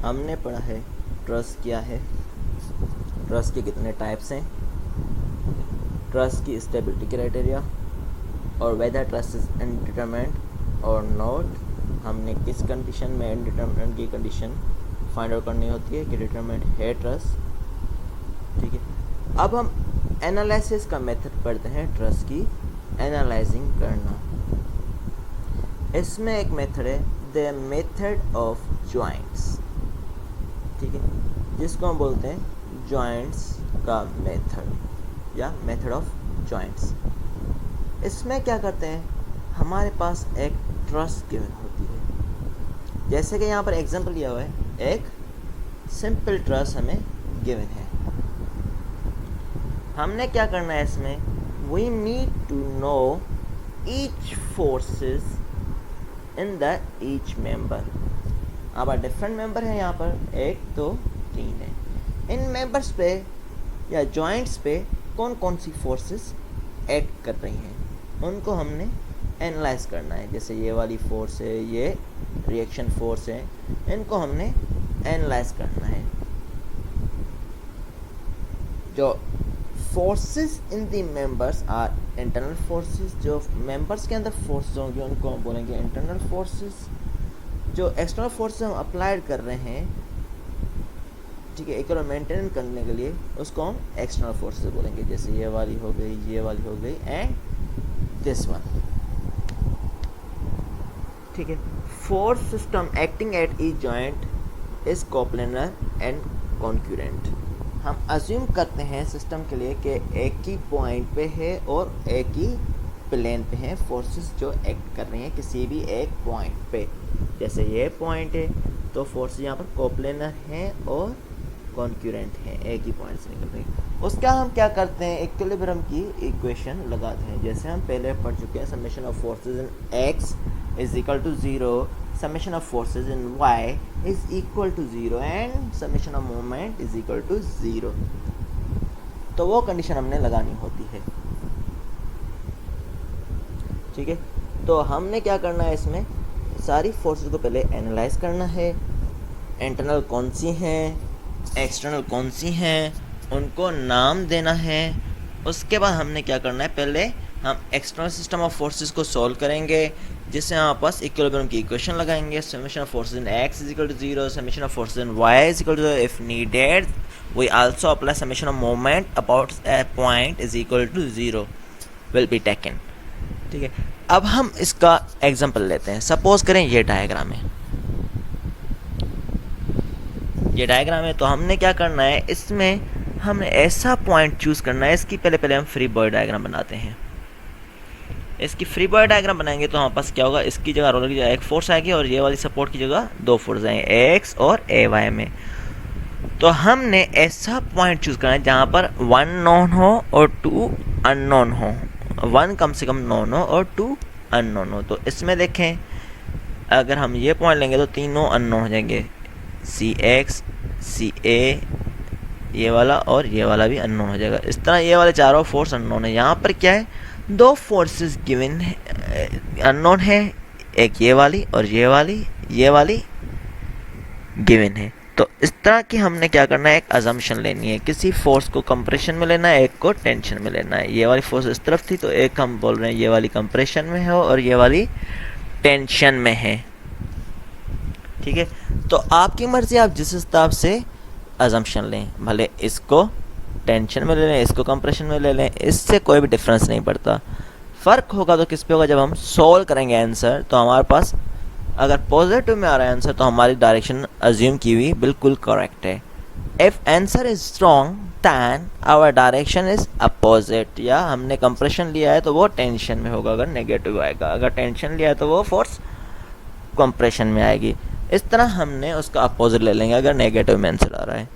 हमने पढ़ा है ट्रस्ट क्या है, ट्रस्ट के कितने टाइप्स हैं, ट्रस्ट की स्टेबिलिटी क्राइटेरिया और वेदर ट्रस्ट इज इनडिटरमिनेट और नॉट। हमने किस कंडीशन में इनडिटरमिनेट की कंडीशन फाइंड आउट करनी होती है कि डिटरमिनेट है ट्रस्ट। ठीक है, अब हम एनालिसिस का मेथड पढ़ते हैं, ट्रस्ट की एनालाइजिंग करना। इसमें एक मेथड है द मेथड ऑफ जॉइंट्स, ठीक है, जिसको हम बोलते हैं जॉइंट्स का मेथड या मेथड ऑफ जॉइंट्स। इसमें क्या करते हैं, हमारे पास एक ट्रस्ट गिवन होती है, जैसे कि यहाँ पर एग्जांपल दिया हुआ है, एक सिंपल ट्रस्ट हमें गिवन है। हमने क्या करना है इसमें, we need to know each forces in the each member. अब डिफरेंट मेंबर है यहाँ पर, 1 2 3 है। इन मेंबर्स पे या जॉइंट्स पे कौन कौन सी फोर्सेस एक्ट कर रही हैं, उनको हमने एनालाइज करना है। जैसे ये वाली फोर्स है, ये रिएक्शन फोर्स है, इनको हमने एनालाइज करना है। जो forces in the members are internal forces, जो मेंबर्स के अंदर फोर्सेस होंगे उनको हम बोलेंगे इंटरनल फोर्सेस। जो एक्सटर्नल फोर्सेस हम अप्लाइड कर रहे हैं, ठीक है, इक्विलिब्रियम मेंटेन करने के लिए, उसको हम एक्सटर्नल फोर्सेस बोलेंगे। जैसे ये वाली हो गई, ये वाली हो गई एंड दिस वन, ठीक है। Force system acting at each joint is coplanar and concurrent. हम अज्यूम करते हैं सिस्टम के लिए कि एक ही पॉइंट पे है और एक ही प्लेन पे हैं फोर्सेस जो एक्ट कर रही हैं किसी भी एक पॉइंट पे। जैसे ये पॉइंट है तो फोर्सेस यहाँ पर कोप्लेनर हैं और कॉन्क्यूरेंट हैं, एक ही पॉइंट से निकल रही है। उसका हम क्या करते हैं, इक्विलिब्रियम की इक्वेशन लगाते हैं। जैसे हम पहले पढ़ चुके हैं, summation of forces in x is equal to 0, summation of forces in y is equal to 0 and summation of moment is equal to 0। तो वो कंडीशन हमने लगानी होती है, ठीक है। तो हमने क्या करना है, इसमें सारी फोर्सेस को पहले एनालाइज करना है, इंटरनल कौन सी हैं, एक्सटर्नल कौन सी हैं, उनको नाम देना है। उसके बाद हमने क्या करना है, पहले हम एक्सटर्नल सिस्टम ऑफ फोर्सेस को सॉल्व करेंगे, जिससे हम आपस इक्विलिब्रियम की इक्वेशन लगाएंगे। Summation of forces in x is equal to 0, summation of forces in y is equal to 0 if needed. We also apply summation of moment about a point is equal to 0 will be taken, ठीक है। अब हम इसका example लेते हैं। Suppose करें ये diagram है, ये डायग्राम है, तो हमने क्या करना है, इसमें हमने ऐसा पॉइंट चूज करना है। इसकी पहले हम फ्री बॉडी डायग्राम बनाते हैं। इसकी फ्री बॉडी डायग्राम बनाएंगे तो हमारे पास क्या होगा, इसकी जगह रोलर की जगह एक फोर्स आएगी और ये वाली सपोर्ट की जगह 2 फोर्स आएंगे, एक्स और ए वाई में। तो हमने ऐसा पॉइंट चूज करना है जहाँ पर 1 नोन हो और 2 अननोन हो, 1 कम से कम नोन हो और 2 अननोन हो। तो इसमें देखें, अगर हम ये पॉइंट लेंगे तो तीनों अननोन हो जाएंगे, सी एक्स, सी ए, ये वाला और ये वाला भी अननोन हो जाएगा। इस तरह ये वाले चारों फोर्स अननोन है। यहाँ पर क्या है, 2 फोर्सेस गिवन है, अननोन है, एक ये वाली और ये वाली गिवन है। तो इस तरह की हमने क्या करना है, एक अजम्पशन लेनी है। किसी फोर्स को कंप्रेशन में लेना है, एक को टेंशन में लेना है। ये वाली फोर्स इस तरफ थी तो एक हम बोल रहे हैं ये वाली कंप्रेशन में है और ये वाली टेंशन में है, ठीक है। तो आपकी मर्जी, आप जिस हिसाब से अजम्पशन लें, भले इसको टेंशन में ले लें, इसको कंप्रेशन में ले लें, इससे कोई भी डिफरेंस नहीं पड़ता। फ़र्क होगा तो किस पे होगा, जब हम सोल्व करेंगे आंसर, तो हमारे पास अगर पॉजिटिव में आ रहा है आंसर तो हमारी डायरेक्शन अज्यूम की हुई बिल्कुल करेक्ट है। If answer is strong than our direction is opposite, या हमने कंप्रेशन लिया है तो वो टेंशन में होगा अगर नेगेटिव आएगा, अगर टेंशन लिया है तो वो फोर्स कंप्रेशन में आएगी। इस तरह हमने उसका अपोजिट ले लेंगे अगर नेगेटिव में आंसर आ रहा है,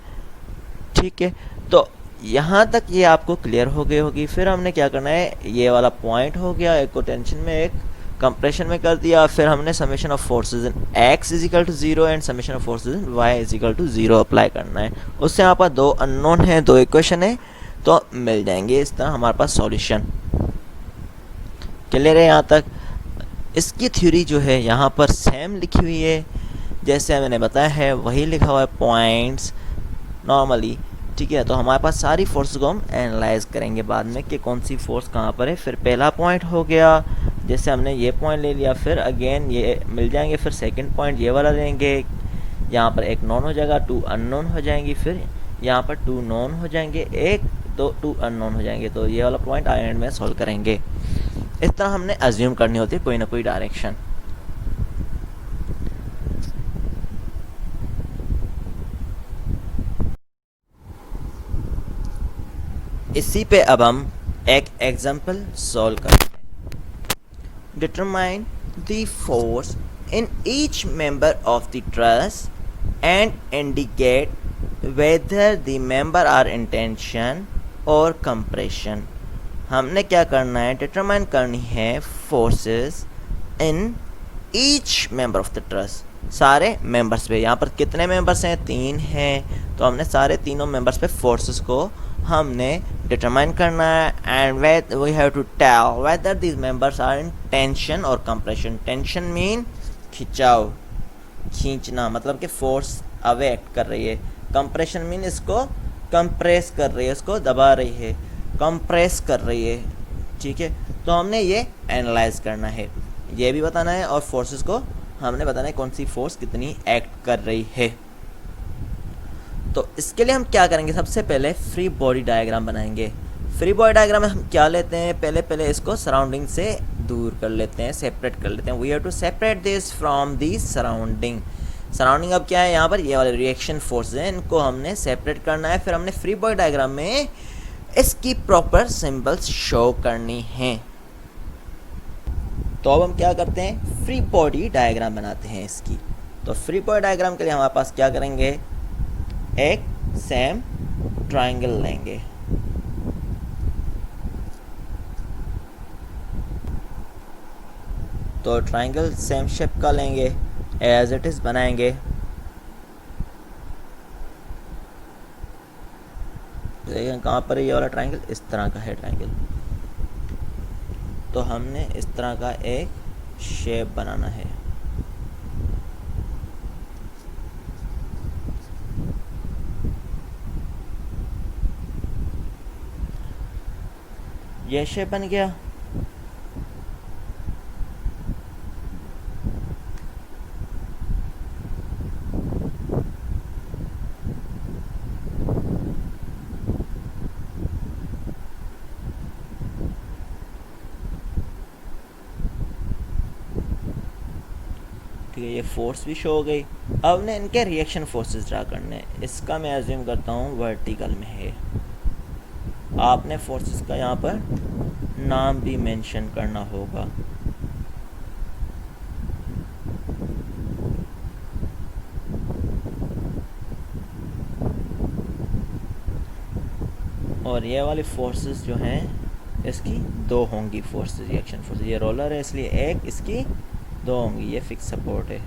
ठीक है। तो यहाँ तक ये आपको क्लियर हो गई होगी। फिर हमने क्या करना है, ये वाला पॉइंट हो गया, एक को टेंशन में एक कंप्रेशन में कर दिया। फिर हमने summation of forces in x is equal to 0 and summation of forces in y is equal to 0 apply करना है। उससे यहाँ पर 2 अननोन है, 2 इक्वेशन है तो मिल जाएंगे। इस तरह हमारे पास सॉल्यूशन क्लियर है यहाँ तक। इसकी थ्योरी जो है यहाँ पर सेम लिखी हुई है जैसे मैंने बताया है वही लिखा हुआ है पॉइंट्स नॉर्मली, ठीक है। तो हमारे पास सारी फोर्स को हम एनालाइज करेंगे बाद में कि कौन सी फोर्स कहाँ पर है। फिर पहला पॉइंट हो गया, जैसे हमने ये पॉइंट ले लिया, फिर अगेन ये मिल जाएंगे, फिर सेकंड पॉइंट ये वाला लेंगे, यहाँ पर एक नॉन हो जाएगा, 2 अननोन हो जाएंगी, फिर यहाँ पर 2 नॉन हो जाएंगे, एक दो 2 अननोन हो जाएंगे। तो ये वाला पॉइंट एंड में सॉल्व करेंगे। इस तरह हमने अज्यूम करनी होती है कोई ना कोई डायरेक्शन। इसी पे अब हम एक एग्जाम्पल सॉल्व करते हैं। Determine the force in each member of the truss and indicate whether the member are in tension और कंप्रेशन। हमने क्या करना है, डिटरमाइन करनी है forces in each member of the truss, सारे मेंबर्स पे। यहाँ पर कितने मेंबर्स हैं, 3 हैं, तो हमने सारे तीनों मेंबर्स पे फोर्सेस को हमने डिटरमाइन करना है। And we have to tell whether these members are in tension और कंप्रेशन। टेंशन मीन खिंचाव, खींचना, मतलब कि फोर्स अवे एक्ट कर रही है। कंप्रेशन मीन इसको कंप्रेस कर रही है, इसको दबा रही है, कंप्रेस कर रही है, ठीक है। तो हमने ये एनालाइज करना है, ये भी बताना है, और फोर्सेस को हमने बताना है कौन सी फोर्स कितनी एक्ट कर रही है। तो इसके लिए हम क्या करेंगे, सबसे पहले फ्री बॉडी डायग्राम बनाएंगे। फ्री बॉडी डायग्राम में हम क्या लेते हैं, पहले इसको सराउंडिंग से दूर कर लेते हैं, सेपरेट कर लेते हैं। We have to separate this from the surrounding. Surrounding अब क्या है, यहाँ पर ये वाले रिएक्शन फोर्स हैं, इनको हमने सेपरेट करना है। फिर हमने फ्री बॉडी डायग्राम में इसकी प्रॉपर सिंबल्स शो करनी है। तो अब हम क्या करते हैं, फ्री बॉडी डायग्राम बनाते हैं इसकी। तो फ्री बॉडी डायग्राम के लिए हमारे पास क्या करेंगे, एक सेम ट्रायंगल लेंगे, तो ट्रायंगल सेम शेप का लेंगे, एज इट इज बनाएंगे। देखिए कहाँ पर ये वाला ट्रायंगल, इस तरह का है ट्रायंगल। तो हमने इस तरह का एक शेप बनाना है। ये शेप बन गया। ठीक है, ये फोर्स भी शो हो गई। अब ने इनके रिएक्शन फोर्सेस ड्रा करने हैं। इसका मैं एज्यूम करता हूँ वर्टिकल में है। आपने फोर्सेस का यहाँ पर नाम भी मेंशन करना होगा। और ये वाली फोर्सेस जो हैं इसकी 2 होंगी फोर्सेस, रिएक्शन फोर्सेस। ये रोलर है इसलिए एक, इसकी 2 होंगी, ये फिक्स सपोर्ट है।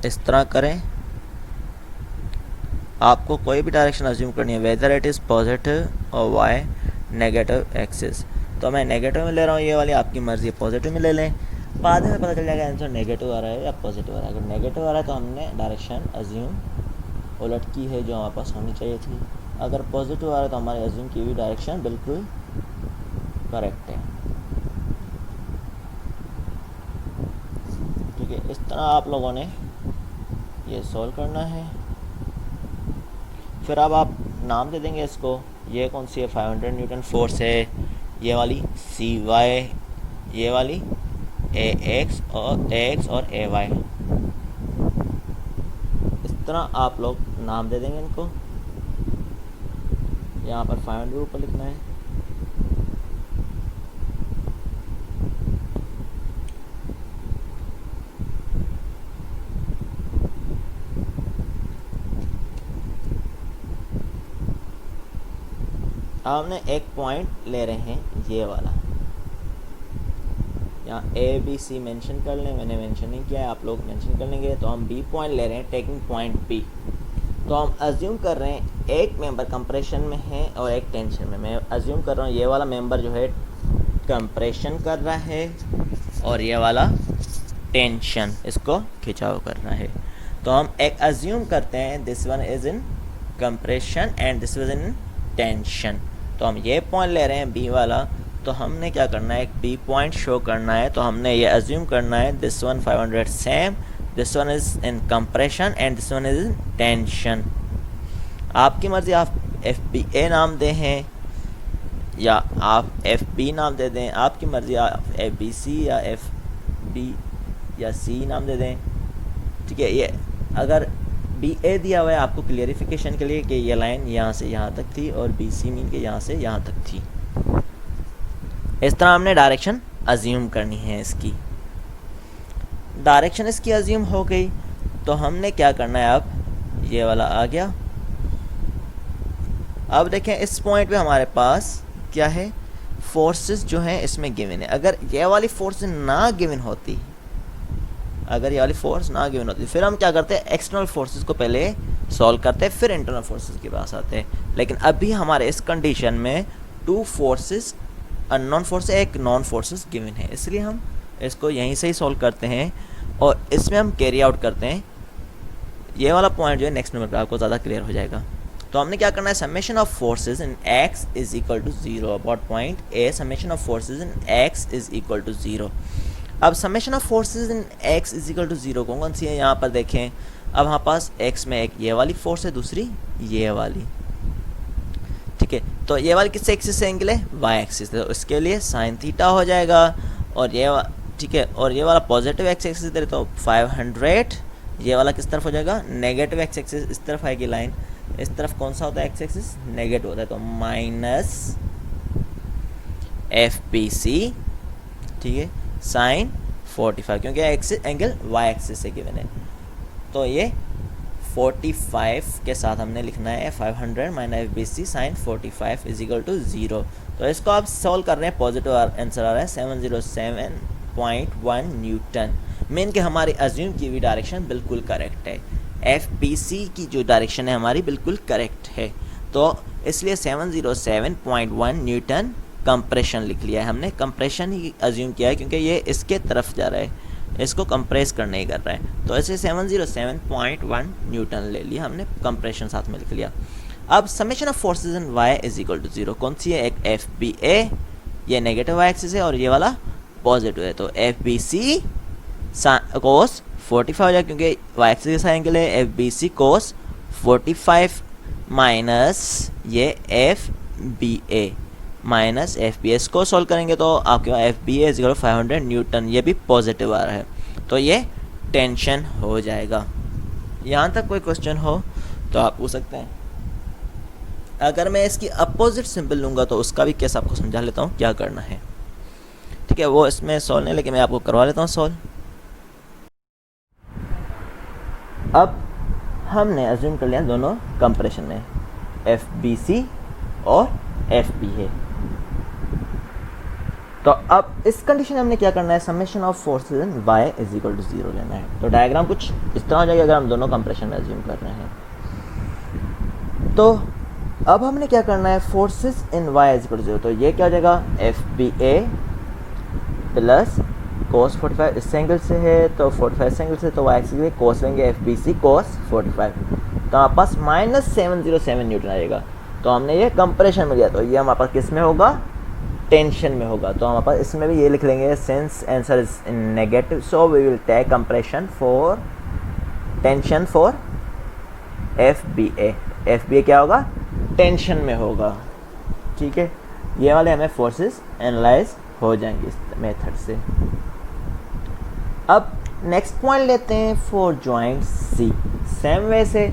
इस तरह करें। आपको कोई भी डायरेक्शन अज्यूम करनी है, वेदर इट इज़ पॉजिटिव और वाई नेगेटिव एक्सिस। तो मैं नेगेटिव में ले रहा हूँ, ये वाली आपकी मर्ज़ी है, पॉजिटिव में ले लें। बाद में पता चल जाएगा आंसर नेगेटिव आ रहा है या पॉजिटिव आ रहा है। अगर नेगेटिव आ रहा है तो हमने डायरेक्शन अज्यूम उलट की है जो हमारे पास होनी चाहिए थी। अगर पॉजिटिव आ रहा है तो हमारे अज्यूम की हुई डायरेक्शन बिल्कुल करेक्ट है। ठीक है, इस तरह आप लोगों ने ये सॉल्व करना है। फिर अब आप नाम दे देंगे इसको। ये कौन सी है, 500 न्यूटन फोर्स है, ये वाली CY, ये वाली AX और AY। इस तरह आप लोग नाम दे देंगे इनको। यहाँ पर 500 ऊपर लिखना है। हमने एक पॉइंट ले रहे हैं ये वाला, यहाँ ए बी सी मेंशन कर लें, मैंने मेंशन नहीं किया है, आप लोग मेंशन कर लेंगे। तो हम बी पॉइंट ले रहे हैं, टेकिंग पॉइंट बी। तो हम अज्यूम कर रहे हैं एक मेंबर कंप्रेशन में है और एक टेंशन में। मैं अज्यूम कर रहा हूँ ये वाला मेंबर जो है कंप्रेशन कर रहा है और ये वाला टेंशन, इसको खिंचाव कर रहा है। तो हम एक अज्यूम करते हैं this one is in compression and this was in tension. तो हम ये पॉइंट ले रहे हैं बी वाला, तो हमने क्या करना है, एक बी पॉइंट शो करना है। तो हमने ये अज्यूम करना है this one 500 same, this one is in compression and this one is in tension. आपकी मर्ज़ी, आप एफ बी ए नाम दें हैं या आप एफ बी नाम दे दें, आपकी मर्ज़ी, आप एफ बी सी या एफ बी या सी नाम दे दें। ठीक है, ये अगर बी ए दिया हुआ है आपको क्लियरिफिकेशन के लिए कि ये लाइन यहाँ से यहाँ तक थी और बी सी मीन के यहाँ से यहाँ तक थी। इस तरह हमने डायरेक्शन अज्यूम करनी है। इसकी डायरेक्शन इसकी अज्यूम हो गई, तो हमने क्या करना है, अब ये वाला आ गया। अब देखें इस पॉइंट पे हमारे पास क्या है, फोर्सेस जो हैं इसमें गिवन है। अगर ये वाली फोर्स ना गिवन होती, अगर ये वाली फोर्स ना गिवन होती, फिर हम क्या करते हैं, एक्सटर्नल फोर्सेस को पहले सॉल्व करते हैं, फिर इंटरनल फोर्सेस के पास आते हैं। लेकिन अभी हमारे इस कंडीशन में टू फोर्सेस, अननोन फोर्स एक नॉन फोर्सेस गिवन है, इसलिए हम इसको यहीं से ही सॉल्व करते हैं और इसमें हम कैरी आउट करते हैं। ये वाला पॉइंट जो है नेक्स्ट नंबर पे आपको ज़्यादा क्लियर हो जाएगा। तो हमने क्या करना है, summation of forces in x is equal to 0 about point A, summation of forces in x is equal to 0। अब summation of forces in x is equal to 0 कौन सी है, यहाँ पर देखें। अब हमारे पास एक्स में एक ये वाली फोर्स है, दूसरी ये वाली। ठीक है, तो ये वाली किस एक्सिस से एंगल है, वाई एक्सिस से, तो इसके लिए साइन थीटा हो जाएगा। और ये ठीक है, और ये वाला पॉजिटिव एक्स एक्सिस दे तो 500, ये वाला किस तरफ हो जाएगा, नेगेटिव एक्स एक्सिस, इस तरफ आएगी लाइन। इस तरफ कौन सा होता है, एक्स एक्सिस नेगेटिव होता है, तो माइनस एफ पी सी, ठीक है, साइन 45, क्योंकि एक्सिस एंगल वाई एक्सिस से गिवन है। तो ये 45 के साथ हमने लिखना है 500 minus F B C sine 45 is equal to 0। तो इसको आप सॉल्व कर रहे हैं, पॉजिटिव आंसर आ रहा है 707.1 न्यूटन। मीन कि हमारी अज्यूम की हुई डायरेक्शन बिल्कुल करेक्ट है, एफ बी सी की जो डायरेक्शन है हमारी बिल्कुल करेक्ट है। तो इसलिए 707.1 न्यूटन कंप्रेशन लिख लिया है हमने, कंप्रेशन ही अज्यूम किया है क्योंकि ये इसके तरफ जा रहा है, इसको कंप्रेस करने ही कर रहा है। तो ऐसे 707.1 न्यूटन ले लिया हमने, कंप्रेशन साथ में लिख लिया। अब summation of forces in y is equal to 0 कौन सी है, एक एफ बी ए, ये नेगेटिव वाई एक्सिस है और ये वाला पॉजिटिव है, तो एफ बी सी कोस 45 हो जाए क्योंकि वाई एक्सिस का एंगल है, F B C cos 45 minus ये F B A minus F B S को सॉल्व करेंगे तो आपके पास F B A is equal to 500 newton, ये भी पॉजिटिव आ रहा है, तो ये टेंशन हो जाएगा। यहाँ तक कोई क्वेश्चन हो तो आप पूछ सकते हैं। अगर मैं इसकी अपोजिट सिंबल लूँगा तो उसका भी केस आपको समझा लेता हूँ क्या करना है। ठीक है, वो इसमें सॉल्व नहीं, लेकिन मैं आपको करवा लेता हूँ सॉल्व। अब हमने अज्यूम कर लिया दोनों कंप्रेशन में एफ बी सी और एफ बी है। तो अब इस कंडीशन में हमने क्या करना है, summation of forces in y is equal to 0 लेना है। तो डायग्राम कुछ इस तरह हो जाएगा अगर हम दोनों कंप्रेशन में अज्यूम कर रहे हैं। तो अब हमने क्या करना है, forces in y is equal to 0, तो ये क्या हो जाएगा, F B A plus cos 45 इस एंगल से है तो 45 एंगल से, तो वाई एक्सिस में कोस लेंगे एफ बी सी कोस 45, तो हमारे पास माइनस 707 न्यूटन आएगा। तो हमने ये कंप्रेशन में लिया, तो ये हमारे पास किस में होगा, टेंशन में होगा। तो हमारे पास इसमें भी ये लिख लेंगे, since answer is in negative so we will take compression for tension for F B A. F B A क्या होगा, टेंशन में होगा। ठीक है, ये वाले हमें फोर्सेस एनालाइज हो जाएंगे इस मेथड से। अब नेक्स्ट पॉइंट लेते हैं for joint C. Same way से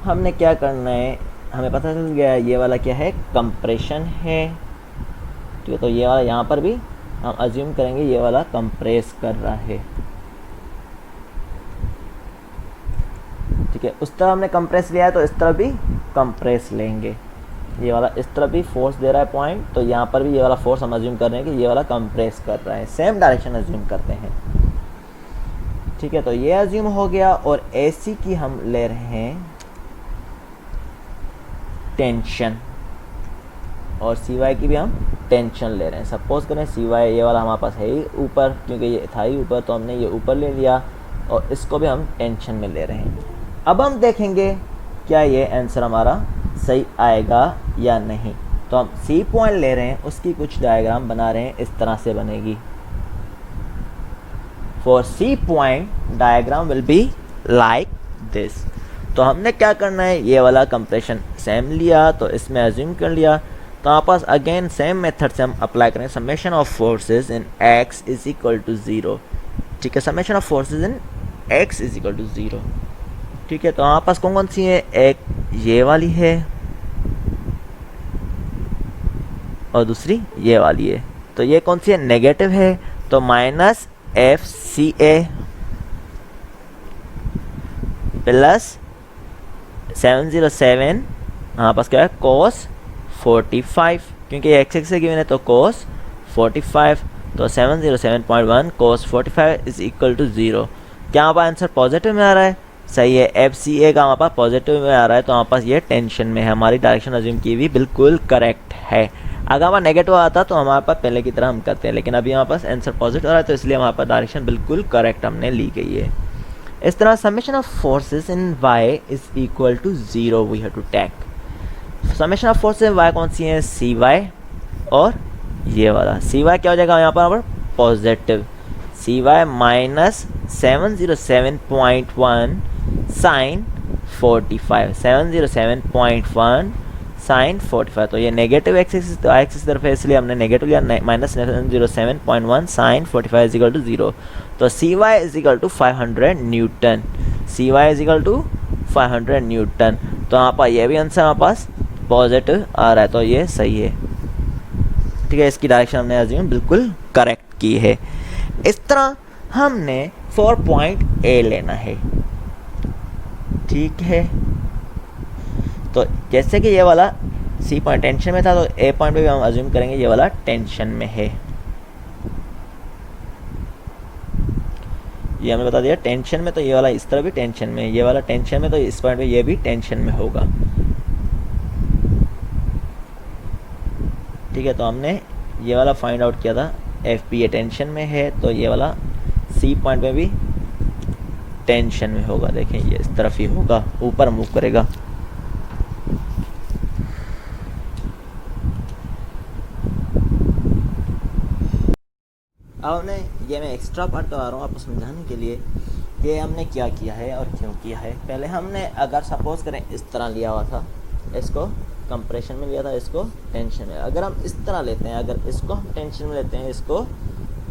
हमने क्या करना है, हमें पता चल गया ये वाला क्या है, कंप्रेशन है। ठीक है, तो ये वाला यहाँ पर भी हम अज्यूम करेंगे ये वाला कंप्रेस कर रहा है। ठीक है, उस तरह हमने कंप्रेस लिया है तो इस तरह भी कंप्रेस लेंगे। ये वाला इस तरफ भी फोर्स दे रहा है पॉइंट, तो यहाँ पर भी ये वाला फोर्स हम अज्यूम कर रहे हैं कि ये वाला कंप्रेस कर रहा है, सेम डायरेक्शन अज्यूम करते हैं। ठीक है, तो ये अज्यूम हो गया। और AC की हम ले रहे हैं टेंशन, और CY की भी हम टेंशन ले रहे हैं। सपोज करें CY ये वाला हमारे पास है ही ऊपर, क्योंकि ये था ही ऊपर, तो हमने ये ऊपर ले लिया और इसको भी हम टेंशन में ले रहे हैं। अब हम देखेंगे क्या ये आंसर हमारा सही आएगा या नहीं। तो हम C पॉइंट ले रहे हैं, उसकी कुछ डायग्राम बना रहे हैं, इस तरह से बनेगी। For C point diagram will be like this. तो हमने क्या करना है, ये वाला कंप्रेशन सेम लिया तो इसमें अज्यूम कर लिया, तो आप पास अगेन सेम मेथड से हम अप्लाई करें। Summation of forces in x is equal to 0। ठीक है, summation of forces in x is equal to 0। ठीक है, तो हमारे पास कौन कौन सी है, एक ये वाली है और दूसरी ये वाली है। तो ये कौन सी है, नेगेटिव है, तो माइनस FCA प्लस 707 हमारे पास क्या है, cos 45, क्योंकि x से गिवन है तो cos 45, तो 707.1 cos 45 इज इक्वल टू 0। क्या हमारे पास आंसर पॉजिटिव में आ रहा है, सही है। FCA का हमारे पास पॉजिटिव में आ रहा है, तो हमारे पास ये टेंशन में है। हमारी डायरेक्शन अज्यूम की भी बिल्कुल करेक्ट है। अगर हमारा नेगेटिव आता तो हमारे पास पहले की तरह हम करते हैं, लेकिन अभी हमारे पास आंसर पॉजिटिव आ रहा है, तो इसलिए हमारे पास डायरेक्शन बिल्कुल करेक्ट हमने ली गई है। इस तरह summation of forces in y is equal to 0 we have to take. Summation of forces in y कौन सी है, CY और ये वाला। CY क्या हो जाएगा यहाँ पर positive, CY minus 707.1 sine 45, 707.1 sine 45, तो ये नेगेटिव एक्सिस तो एक्सिस तरफ है, इसलिए हमने नेगेटिव लिया, minus 707.1 sine 45 is equal to 0। तो CY is equal to 500 newton, CY is equal to 500 newton. तो यहाँ पर ये भी आंसर हमारे पास पॉजिटिव आ रहा है, तो ये सही है। ठीक है, इसकी डायरेक्शन हमने अज्यूम बिल्कुल करेक्ट की है। इस तरह हमने 4 पॉइंट A लेना है। ठीक है, तो जैसे कि ये वाला C पॉइंट टेंशन में था, तो A पॉइंट पे भी हम अज्यूम करेंगे ये वाला टेंशन में है। ये हमने बता दिया टेंशन में, तो ये वाला इस तरह भी टेंशन में, ये वाला टेंशन में, तो इस पॉइंट पे ये भी टेंशन में होगा। ठीक है, तो हमने ये वाला फाइंड आउट किया था, FP ये टेंशन में है, तो ये वाला C पॉइंट पे भी टेंशन में होगा। देखें ये इस तरफ ही होगा, ऊपर मूव करेगा। अब हमने ये मैं एक्स्ट्रा पार्ट करवा रहा हूँ आपको समझाने के लिए कि हमने क्या किया है और क्यों किया है। पहले हमने अगर सपोज करें इस तरह लिया हुआ था, इसको कंप्रेशन में लिया था, इसको टेंशन में। अगर हम इस तरह लेते हैं, अगर इसको हम टेंशन में लेते हैं, इसको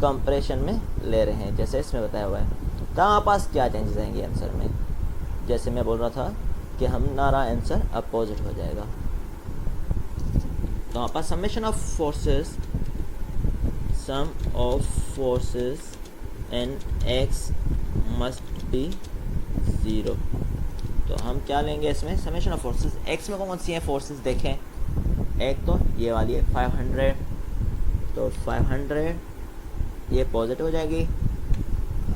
कंप्रेशन में ले रहे हैं, जैसे इसमें बताया हुआ है, तो हमारे पास क्या चेंजेस आएंगे आंसर में। जैसे मैं बोल रहा था कि हमारा आंसर अपोजिट हो जाएगा। तो हमारे पास summation of forces, sum of forces in x must be 0। तो हम क्या लेंगे इसमें, समेशन ऑफ फोर्सेस। x में कौन सी है फोर्सेस देखें, एक तो ये वाली है 500, तो 500 ये पॉजिटिव हो जाएगी।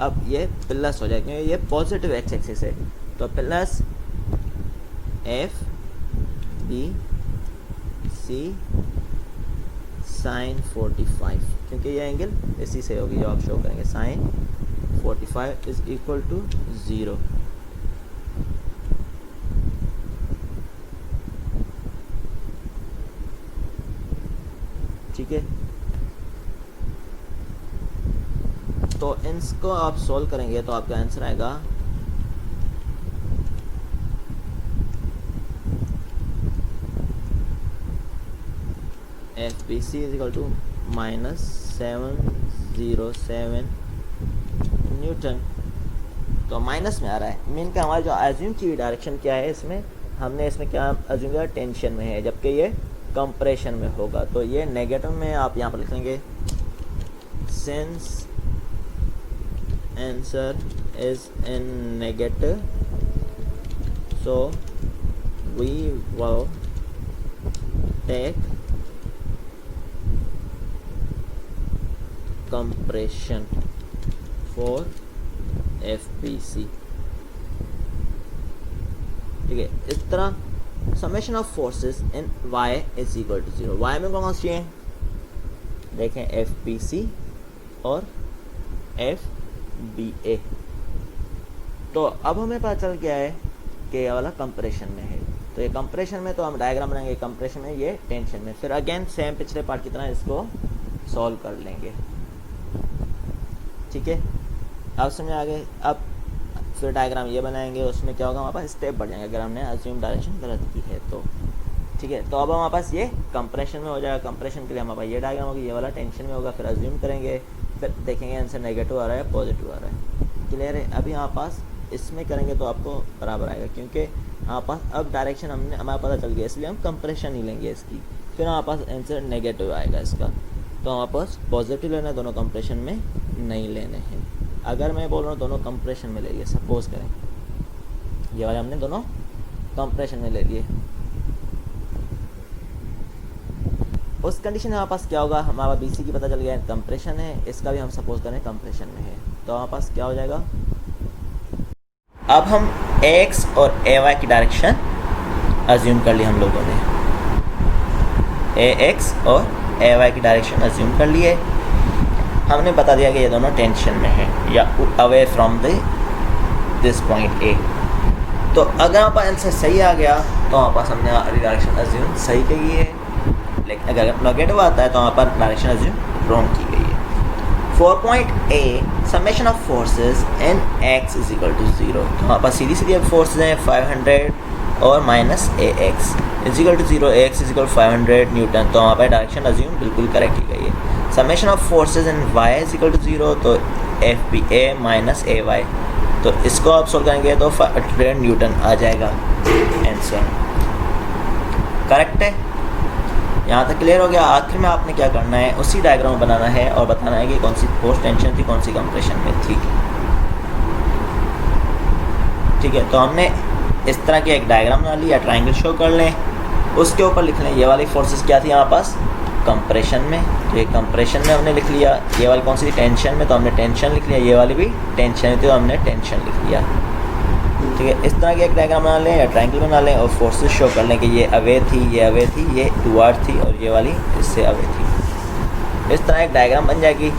अब ये प्लस हो जाएगी, ये पॉजिटिव एक्स एक्सिस है, तो plus F B C sine 45, क्योंकि ये एंगल इसी से होगी जो आप शो करेंगे। Sine 45 is equal to 0। ठीक है, तो इनको आप सॉल्व करेंगे तो आपका आंसर आएगा FBC is equal to minus 707 newton. तो माइनस में आ रहा है, मीन का हमारा जो अज्यूम की डायरेक्शन क्या है, इसमें हमने इसमें क्या अज्यूम किया, टेंशन में है, जबकि ये कंप्रेशन में होगा। तो ये नेगेटिव में आप यहाँ पर लिखेंगे since answer is in negative, so we will take compression for FBC. ठीक है, इस तरह summation of forces in y is equal to 0। y में कौन सी है, देखें एफपीसी और एफबीए। तो अब हमें पता चल गया है कि ये वाला कंप्रेशन में है, तो ये कंप्रेशन में तो हम डायग्राम बनाएंगे कंप्रेशन में, ये टेंशन में। फिर अगेन सेम पिछले पार्ट की तरह इसको सॉल्व कर लेंगे। ठीक है, अब समझ आ गए। अब फिर डायग्राम ये बनाएंगे, उसमें क्या होगा, हमारे पास स्टेप बढ़ जाएंगे अगर हमने अज्यूम डायरेक्शन गलत की है तो। ठीक है, तो अब हमारे पास ये कंप्रेशन में हो जाएगा। कंप्रेशन के लिए हमारे पास ये डायग्राम होगी, ये वाला टेंशन में होगा। फिर अज्यूम करेंगे, फिर देखेंगे आंसर नेगेटिव आ रहा है पॉजिटिव आ रहा है। क्लियर है। अभी हमारे पास इसमें करेंगे तो आपको बराबर आएगा, क्योंकि हमारे पास अब डायरेक्शन हमारा पता चल गया, इसलिए हम कंप्रेशन ही लेंगे इसकी। फिर हमारे पास आंसर नेगेटिव आएगा इसका, तो हमारे पास पॉजिटिव लेना है, दोनों कंप्रेशन में नहीं लेने हैं। अगर मैं बोल रहा हूँ दोनों कंप्रेशन में ले लिए, सपोज करें ये वाले हमने दोनों कंप्रेशन में ले लिए, उस कंडीशन में हमारे पास क्या होगा, हमारा बीसी की पता चल गया कंप्रेशन है, इसका भी हम सपोज करें कंप्रेशन में है, तो हमारे पास क्या हो जाएगा। अब हम एक्स और ए वाई की डायरेक्शन अज्यूम कर ली हम लोगों ने, ए एक्स और ए वाई की डायरेक्शन अज्यूम कर लिए। हमने बता दिया कि ये दोनों टेंशन में है या away from this point A. तो अगर हमारे पास आंसर सही आ गया तो हमारे पास हमने डायरेक्शन अज्यूम सही की है, लेकिन अगर नेगेटिव आता है तो हमारे पास डायरेक्शन अज्यूम रॉन्ग की गई है। 4.a summation of forces in x is equal to 0। तो हमारे पास सीधी सीधी अब फोर्सेज हैं 500 और minus A x is equal to 0, A x is equal 500 newton. तो हमारे पास डायरेक्शन अज्यूम बिल्कुल करेक्ट की गई है। Summation of forces in y is equal to 0, तो F B A minus A y, तो इसको आप सोल्व करेंगे तो 500 न्यूटन आ जाएगा आंसर। करेक्ट है, यहाँ तक क्लियर हो गया। आखिर में आपने क्या करना है, उसी डायग्राम बनाना है और बताना है कि कौन सी फोर्स टेंशन थी, कौन सी कंप्रेशन में थी। ठीक है, तो हमने इस तरह की एक डायग्राम बना ली या ट्रायंगल शो कर लें, उसके ऊपर लिख लें ये वाली फोर्सेस क्या थी हमारे पास कंप्रेशन में, तो ये कंप्रेशन में हमने लिख लिया। ये वाली कौन सी थी टेंशन में, तो हमने टेंशन लिख लिया। ये वाली भी टेंशन में थी तो हमने टेंशन लिख लिया। ठीक है, इस तरह की एक डायग्राम बना लें या ट्रायंगल बना लें और फोर्सेस शो कर लें कि ये अवे थी, ये अवे थी, ये टुवर्ड थी और ये वाली इससे अवे थी। इस तरह एक डायग्राम बन जाएगी।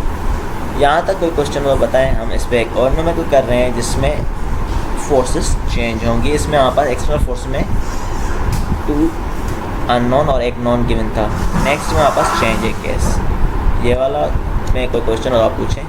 यहाँ तक कोई क्वेश्चन हो बताएं। हम इस पर एक और नंबर कर रहे हैं जिसमें फोर्सेस चेंज होंगी। इसमें हमारे पास एक्सटर्नल फोर्स में 2 अननोन और एक नॉन गिवन था। नेक्स्ट में हमारे पास चेंज है केस। ये वाला में कोई क्वेश्चन हो आप पूछें।